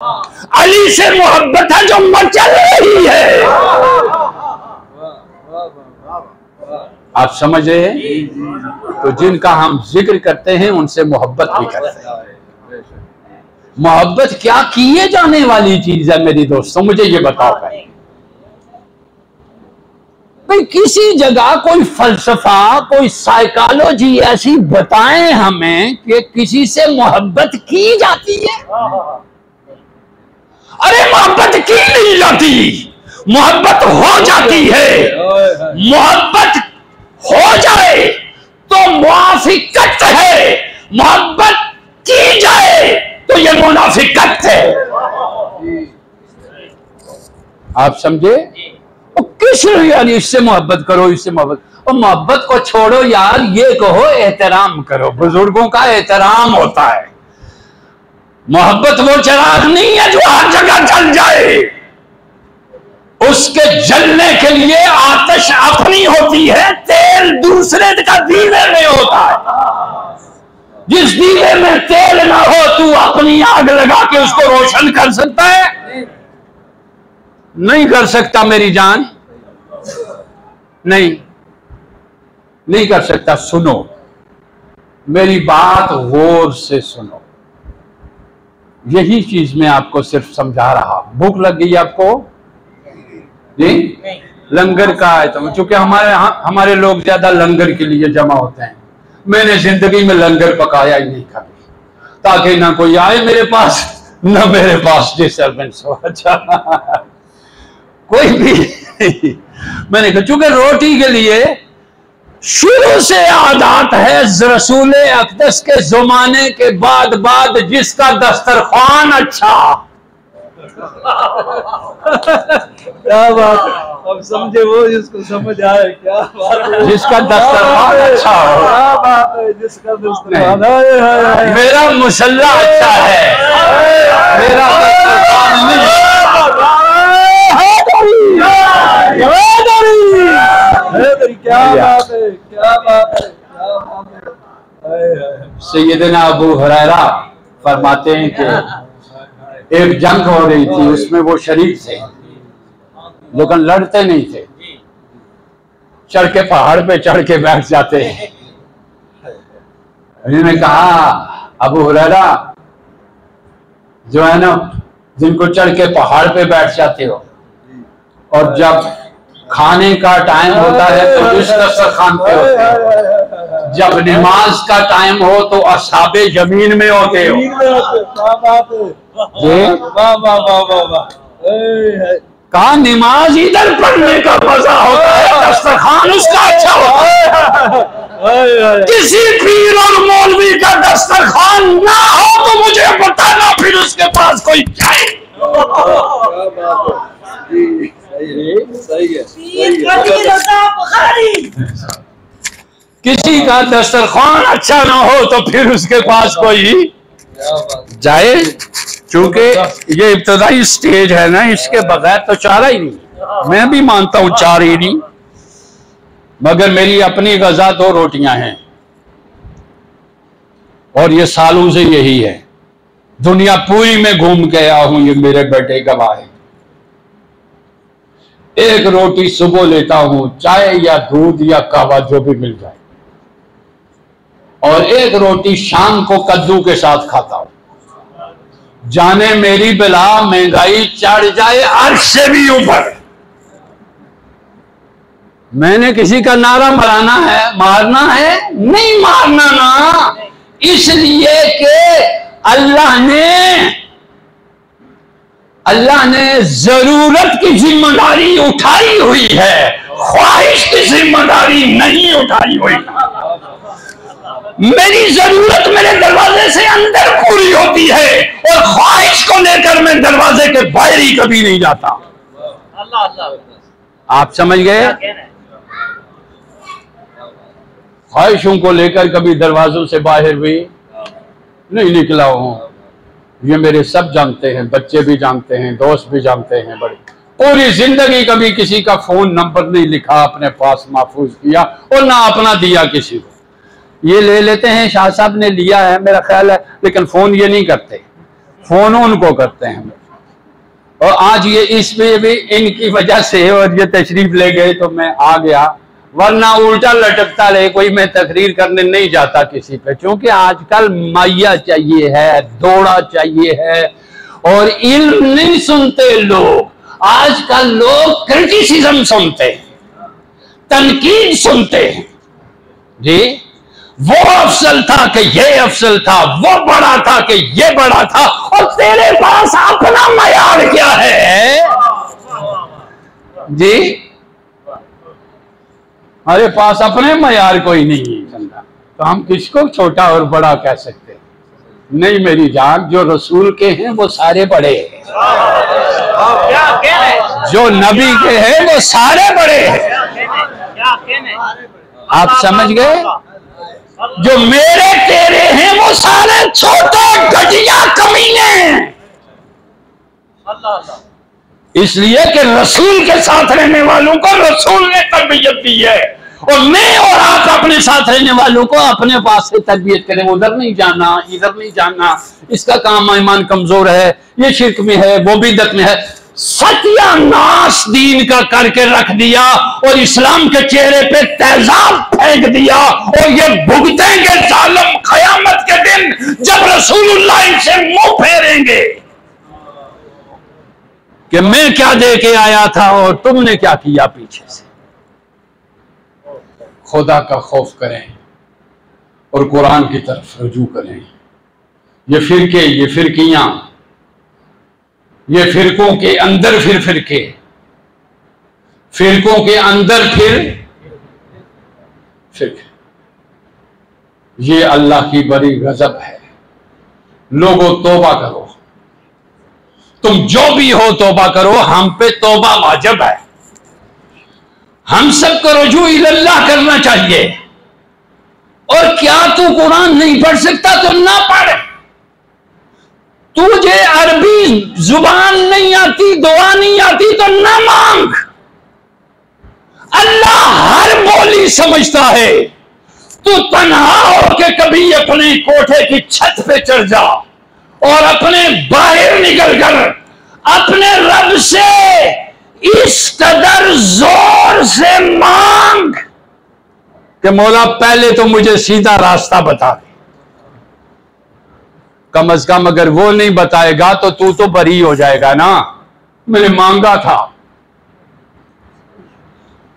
अली से मोहब्बत है जो मचल रही है। आप समझ रहे हैं? तो जिनका हम जिक्र करते हैं उनसे मोहब्बत भी करते हैं। मोहब्बत क्या किए जाने वाली चीज है मेरी दोस्तों, मुझे ये बताओ भाई, किसी जगह कोई फलसफा, कोई साइकोलॉजी ऐसी बताएं हमें कि किसी से मोहब्बत की जाती है। अरे मोहब्बत की नहीं जाती, मोहब्बत हो जाती है। मोहब्बत हो जाए तो मुनाफिकत है, मोहब्बत की जाए तो ये मुनाफिकत है। आप समझे? तो किस यार इससे मोहब्बत करो, इससे मोहब्बत, और मोहब्बत को छोड़ो यार, ये कहो एहतराम करो, बुजुर्गों का एहतराम होता है। मोहब्बत वो चिराग नहीं है जो हर जगह जल जाए, उसके जलने के लिए आतिश अपनी होती है, तेल दूसरे का दीवे में होता है। जिस दीवे में तेल ना हो तू अपनी आग लगा के उसको रोशन कर सकता है? नहीं कर सकता मेरी जान, नहीं कर सकता। सुनो मेरी बात गौर से सुनो, यही चीज मैं आपको सिर्फ समझा रहा। भूख लग गई आपको? नहीं, लंगर का है तो, चूंकि हमारे लोग ज्यादा लंगर के लिए जमा होते हैं। मैंने जिंदगी में लंगर पकाया ही नहीं कभी, ताकि ना कोई आए मेरे पास, ना मेरे पास डिस्टर्बेंस हो। अच्छा कोई भी मैंने कहा, चूंकि रोटी के लिए शुरू से आदत है, रसूल अक़दस के जमाने के बाद जिसका दस्तरखान अच्छा। क्या बात है, अब समझे वो जिसको समझ आए। क्या बात है, जिसका दस्तरखान अच्छा हो। क्या बात है, जिसका दस्तरखान, मेरा मुसल्ला अच्छा है, मेरा दस्तरखान नहीं। क्या बात है, क्या बात है, क्या बात है। सैयदना अबू हुरैरा फरमाते हैं कि एक जंग हो रही थी, उसमें वो शरीक थे लेकिन लड़ते नहीं थे। चढ़ के पहाड़ पे चढ़ के बैठ जाते हैं। उन्होंने कहा, अबू हुरैरा जो है ना, जिनको चढ़ के पहाड़ पे बैठ जाते हो, और जब खाने का टाइम होता है तो जिस दस्तरखान पे होते हो, जब नमाज का टाइम हो तो असहाबे जमीन में होते हो। कहा नमाज इधर पढ़ने का मजा होता है, दस्तरखान उसका अच्छा होता है। किसी पीर और मौलवी का दस्तरखान ना हो तो मुझे बताना, फिर उसके पास कोई जाए। किसी का दस्तरखान अच्छा ना हो तो फिर उसके पास कोई जाए। चूंकि ये इब्तदाई स्टेज है ना, इसके बगैर तो चारा ही नहीं। मैं भी मानता हूं चार ही नहीं, मगर मेरी अपनी गजा 2 रोटियां हैं, और ये सालों से यही है। दुनिया पूरी में घूम के आया हूं, ये मेरे बेटे गवाह है। एक रोटी सुबह लेता हूं, चाय या दूध या कहवा जो भी मिल जाए, और एक रोटी शाम को कद्दू के साथ खाता हूं। जाने मेरी बिला महंगाई चढ़ जाए अर्श से भी ऊपर। मैंने किसी का नारा मराना है, मारना है नहीं, मारना ना, इसलिए कि अल्लाह ने जरूरत की जिम्मेदारी उठाई हुई है, ख्वाहिश की जिम्मेदारी नहीं उठाई हुई। मेरी जरूरत मेरे दरवाजे से अंदर पूरी होती है, और ख्वाहिश को लेकर मैं दरवाजे के बाहर ही कभी नहीं जाता। आप समझ गए? ख्वाहिशों को लेकर कभी दरवाजों से बाहर भी नहीं निकला हूं। ये मेरे सब जानते हैं, बच्चे भी जानते हैं, दोस्त भी जानते हैं। बड़ी पूरी जिंदगी कभी किसी का फोन नंबर नहीं लिखा, अपने पास महफूज किया, और ना अपना दिया किसी को। ये ले लेते हैं, शाह साहब ने लिया है मेरा ख्याल है, लेकिन फोन ये नहीं करते। फोन उनको करते हैं। और आज ये इसमें भी इनकी वजह से, और ये तशरीफ ले गए तो मैं आ गया, वरना उल्टा लटकता रहे, कोई मैं तकरीर करने नहीं जाता किसी पे, क्योंकि आजकल मैया चाहिए है, दौड़ा चाहिए है, और इल्म नहीं सुनते लोग। आजकल लोग क्रिटिसिज्म सुनते हैं, तनकीद सुनते हैं। जी, वो अफसल था कि ये अफसल था, वो बड़ा था कि ये बड़ा था, और तेरे पास अपना मयार क्या है? जी, हमारे पास अपने मयार कोई नहीं है, तो हम किसको छोटा और बड़ा कह सकते हैं? नहीं मेरी जान, जो रसूल के हैं वो सारे बड़े हैं, जो नबी के हैं वो सारे बड़े हैं। आप समझ गए? जो मेरे तेरे हैं वो सारे छोटे घटिया कमीने हैं, इसलिए कि रसूल के साथ रहने वालों को रसूल ने तरबियत दी है, और मैं और आप अपने साथ रहने वालों को अपने पास से तरबियत करें। उधर नहीं जाना, इधर नहीं जाना, इसका काम ईमान कमजोर है, ये शिर्क में है, वो बिदअत में है। सत्यानाश दीन का करके रख दिया और इस्लाम के चेहरे पे तेजाब फेंक दिया, और ये भुगतेंगे जालिम कयामत के दिन, जब रसूलुल्लाह इनसे मुंह फेरेंगे कि मैं क्या दे के आया था और तुमने क्या किया पीछे से। खुदा का खौफ करें और कुरान की तरफ रुजू करें। ये फिरके, ये फिरकियां, ये फिरकों के अंदर फिर फिरके, फिरकों के अंदर फिर ये अल्लाह की बड़ी गजब है। लोगों तौबा करो, तुम जो भी हो तौबा करो, हम पे तौबा वाजिब है। हम सबको रुजू इल्लाह करना चाहिए। और क्या तू कुरान नहीं पढ़ सकता तो ना पढ़। तुझे अरबी जुबान नहीं आती, दुआ नहीं आती तो ना मांग। अल्लाह हर बोली समझता है। तू तन्हा होके कभी अपने कोठे की छत पे चढ़ जा और अपने बाहर निकल कर अपने रब से इस कदर जोर से मांग कि मौला पहले तो मुझे सीधा रास्ता बता दे। कम अज कम अगर वो नहीं बताएगा तो तू तो बरी हो जाएगा ना। मैंने मांगा था।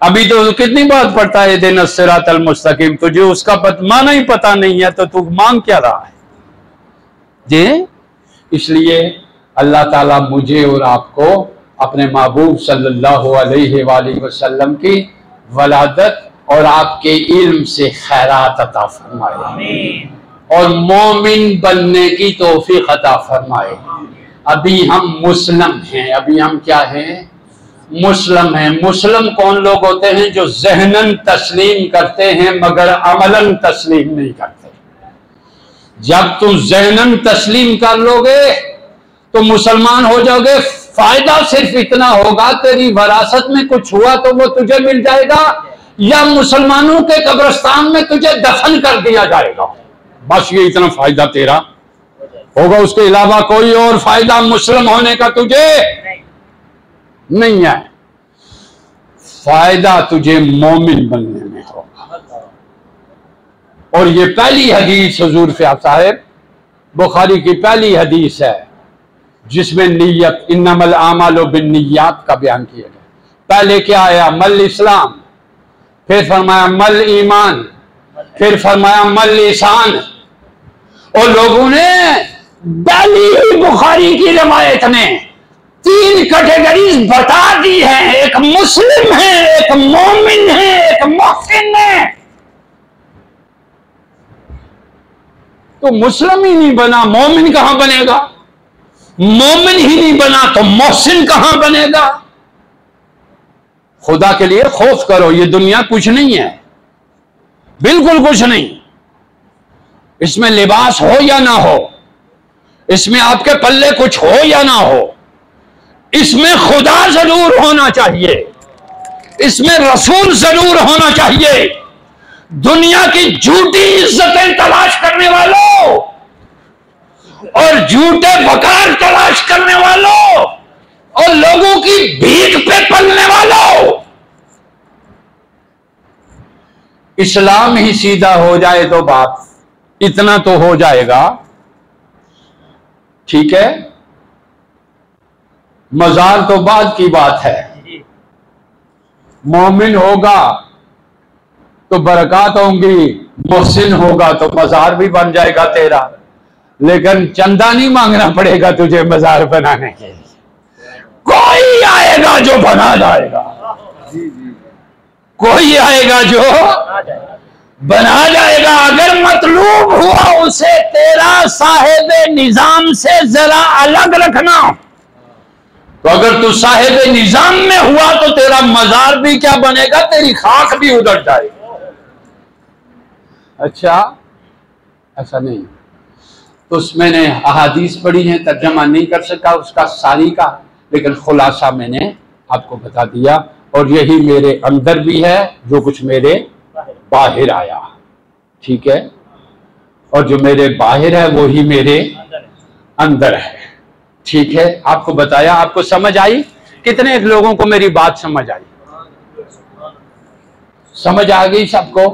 अभी तो कितनी बात पढ़ता है दिन सिरातल मुस्तकीम, तुझे उसका माना ही पता नहीं है तो तू मांग क्या रहा है जी। इसलिए अल्लाह ताला मुझे और आपको अपने महबूब सल्लल्लाहु अलैहि वसल्लम की वलादत और आपके इल्म से खैरात अता फरमाए और मोमिन बनने की तौफीक अता फरमाए। अभी हम मुस्लिम हैं, अभी हम क्या हैं? मुस्लिम हैं। मुस्लिम कौन लोग होते हैं? जो ज़हनन तस्लीम करते हैं मगर अमलन तस्लीम नहीं करते। जब तुम ज़हनन तस्लीम कर लोगे तो मुसलमान हो जाओगे। फायदा सिर्फ इतना होगा, तेरी विरासत में कुछ हुआ तो वो तुझे मिल जाएगा, या मुसलमानों के कब्रिस्तान में तुझे दफन कर दिया जाएगा। बस ये इतना फायदा तेरा होगा, उसके अलावा कोई और फायदा मुस्लिम होने का तुझे नहीं है। फायदा तुझे मोमिन बनने में होगा। और ये पहली हदीस हुजूर साहब बुखारी की पहली हदीस है जिसमें नियत इन्नमल आमालु बिन्नियात का बयान किया गया। पहले क्या आया? मल इस्लाम, फिर फरमाया मल ईमान, फिर फरमाया मल इसान। और लोगों ने पहली बुखारी की रवायत में 3 कैटेगरीज बता दी है। एक मुस्लिम है, एक मोमिन है, एक मोहसिन है। तो मुस्लिम ही नहीं बना, मोमिन कहां बनेगा? मोमिन ही नहीं बना तो मोहसिन कहां बनेगा? खुदा के लिए खौफ करो। ये दुनिया कुछ नहीं है, बिल्कुल कुछ नहीं। इसमें लिबास हो या ना हो, इसमें आपके पल्ले कुछ हो या ना हो, इसमें खुदा जरूर होना चाहिए, इसमें रसूल जरूर होना चाहिए। दुनिया की झूठी इज्जतें तलाश करने वालों, और झूठे बकार तलाश करने वालों और लोगों की भीख पे पलने वालों, इस्लाम ही सीधा हो जाए तो बात इतना तो हो जाएगा, ठीक है। मजार तो बाद की बात है। मोमिन होगा तो बरकत होंगी, मोहसिन होगा तो मजार भी बन जाएगा तेरा, लेकिन चंदा नहीं मांगना पड़ेगा तुझे मजार बनाने के। कोई आएगा जो बना जाएगा, कोई आएगा जो बना जाएगा। अगर मतलूब हुआ उसे तेरा साहिब निजाम से जरा अलग रखना, तो अगर तू साहिब निजाम में हुआ तो तेरा मजार भी क्या बनेगा, तेरी खाक भी उधर जाएगी। अच्छा, ऐसा नहीं। तो मैंने अहादीस पढ़ी है, तर्जमा नहीं कर सका उसका सारी का, लेकिन खुलासा मैंने आपको बता दिया। और यही मेरे अंदर भी है जो कुछ मेरे बाहर आया, ठीक है। और जो मेरे बाहर है वो ही मेरे अंदर है, ठीक है। आपको बताया, आपको समझ आई? कितने लोगों को मेरी बात समझ आई? समझ आ गई सबको?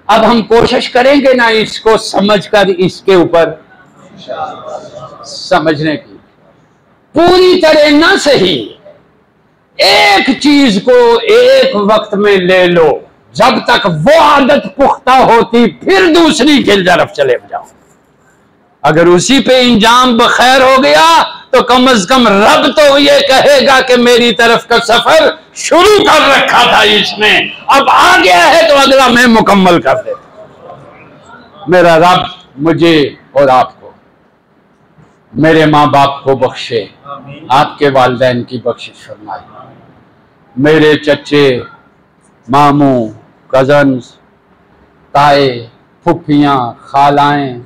अब हम कोशिश करेंगे ना इसको समझकर इसके ऊपर समझने की, पूरी तरह ना सही, एक चीज को एक वक्त में ले लो, जब तक वो आदत पुख्ता होती फिर दूसरी की तरफ चले जाओ। अगर उसी पे इंजाम बखैर हो गया तो कम से कम रब तो ये कहेगा कि मेरी तरफ का सफर शुरू कर रखा था इसने, अब आ गया है तो अगला मैं मुकम्मल कर देता। मेरा रब मुझे और आपको, मेरे माँ बाप को बख्शे, आपके वालिदैन की बख्शिश फरमाए, मेरे चच्चे, मामू, कजन्स, ताए, फुफियाँ, खालाएं,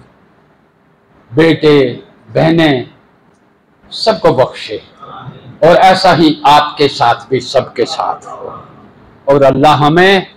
बेटे, बहनें, सबको बख्शे, और ऐसा ही आपके साथ भी सबके साथ हो। और अल्लाह हमें